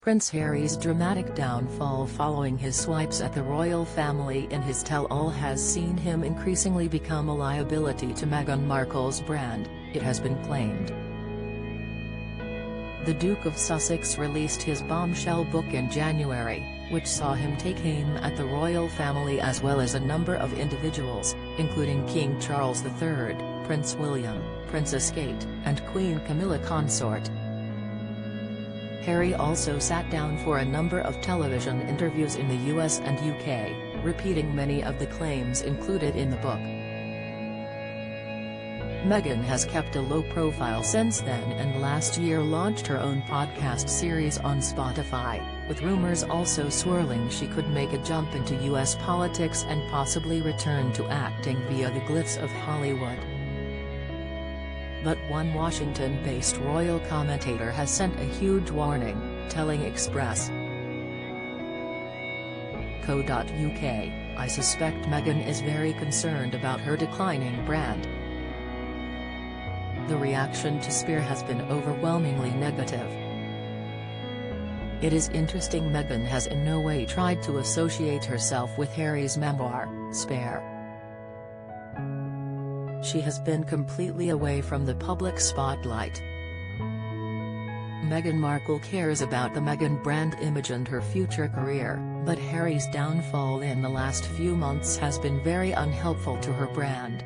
Prince Harry's dramatic downfall following his swipes at the royal family in his tell-all has seen him increasingly become a liability to Meghan Markle's brand, it has been claimed. The Duke of Sussex released his bombshell book in January, which saw him take aim at the royal family as well as a number of individuals, including King Charles III, Prince William, Princess Kate, and Queen Camilla consort. Harry also sat down for a number of television interviews in the US and UK, repeating many of the claims included in the book. Meghan has kept a low profile since then and last year launched her own podcast series on Spotify, with rumors also swirling she could make a jump into US politics and possibly return to acting via the glitz of Hollywood. But one Washington-based royal commentator has sent a huge warning, telling Express.co.uk, "I suspect Meghan is very concerned about her declining brand." The reaction to Spear has been overwhelmingly negative. It is interesting Meghan has in no way tried to associate herself with Harry's memoir, Spare. She has been completely away from the public spotlight. Meghan Markle cares about the Meghan brand image and her future career, but Harry's downfall in the last few months has been very unhelpful to her brand.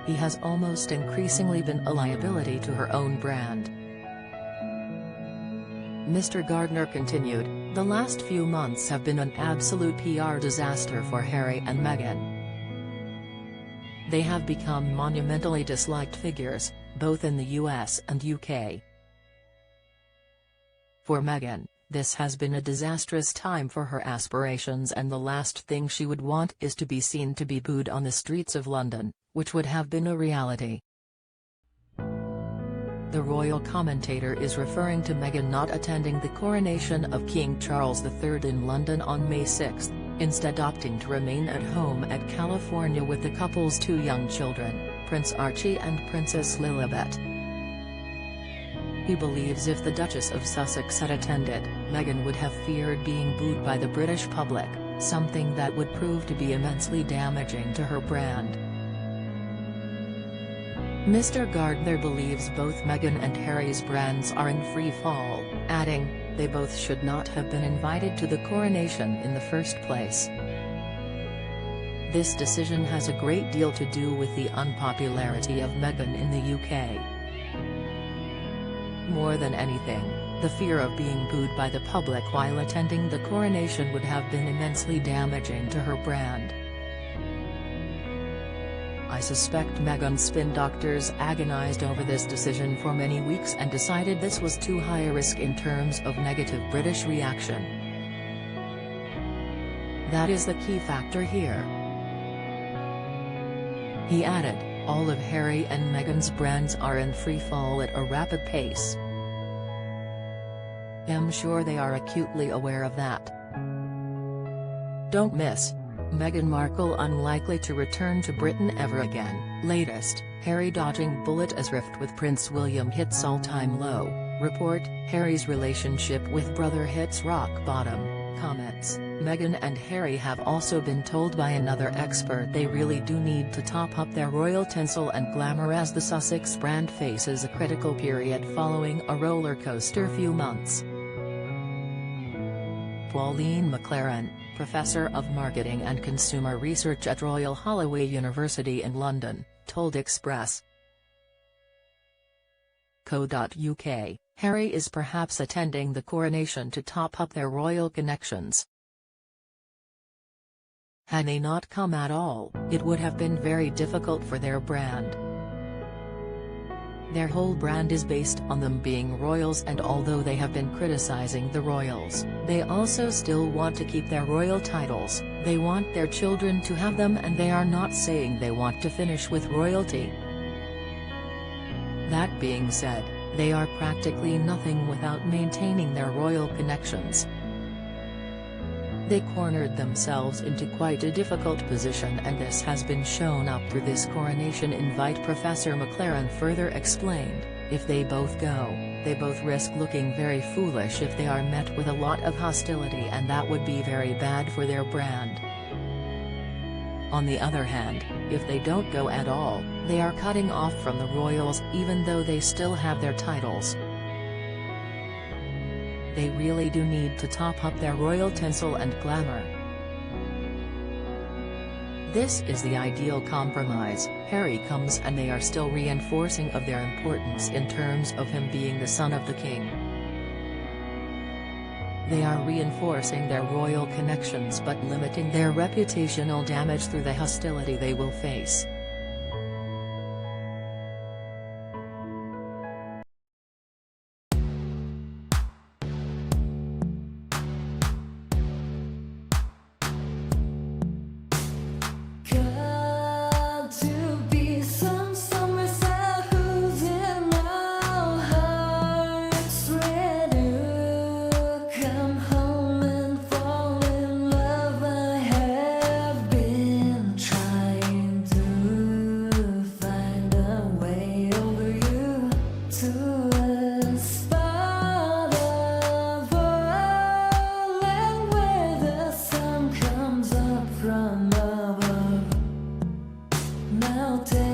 He has almost increasingly been a liability to her own brand. Mr. Gardner continued, "The last few months have been an absolute PR disaster for Harry and Meghan. They have become monumentally disliked figures, both in the US and UK. For Meghan, this has been a disastrous time for her aspirations, and the last thing she would want is to be seen to be booed on the streets of London, which would have been a reality." The royal commentator is referring to Meghan not attending the coronation of King Charles III in London on May 6, instead opting to remain at home at California with the couple's two young children, Prince Archie and Princess Lilibet. He believes if the Duchess of Sussex had attended, Meghan would have feared being booed by the British public, something that would prove to be immensely damaging to her brand. Mr. Gardner believes both Meghan and Harry's brands are in free fall, adding, "They both should not have been invited to the coronation in the first place." This decision has a great deal to do with the unpopularity of Meghan in the UK. More than anything, the fear of being booed by the public while attending the coronation would have been immensely damaging to her brand. "I suspect Meghan's spin doctors agonized over this decision for many weeks and decided this was too high a risk in terms of negative British reaction. That is the key factor here." He added, "All of Harry and Meghan's brands are in free fall at a rapid pace. I'm sure they are acutely aware of that." Don't miss: Meghan Markle unlikely to return to Britain ever again. Latest, Harry dodging bullet as rift with Prince William hits all-time low. Report, Harry's relationship with brother hits rock bottom. Comments, Meghan and Harry have also been told by another expert they really do need to top up their royal tinsel and glamour as the Sussex brand faces a critical period following a roller coaster few months. Pauline McLaren, Professor of Marketing and Consumer Research at Royal Holloway University in London, told Express.co.uk, Harry is perhaps attending the coronation to top up their royal connections. Had they not come at all, it would have been very difficult for their brand. Their whole brand is based on them being royals, and although they have been criticizing the royals, they also still want to keep their royal titles. They want their children to have them, and they are not saying they want to finish with royalty. That being said, they are practically nothing without maintaining their royal connections. They cornered themselves into quite a difficult position, and this has been shown up through this coronation invite. Professor McLaren further explained, if they both go, they both risk looking very foolish if they are met with a lot of hostility, and that would be very bad for their brand. On the other hand, if they don't go at all, they are cutting off from the royals, even though they still have their titles. They really do need to top up their royal tinsel and glamour. This is the ideal compromise. Harry comes and they are still reinforcing of their importance in terms of him being the son of the king. They are reinforcing their royal connections but limiting their reputational damage through the hostility they will face. Now take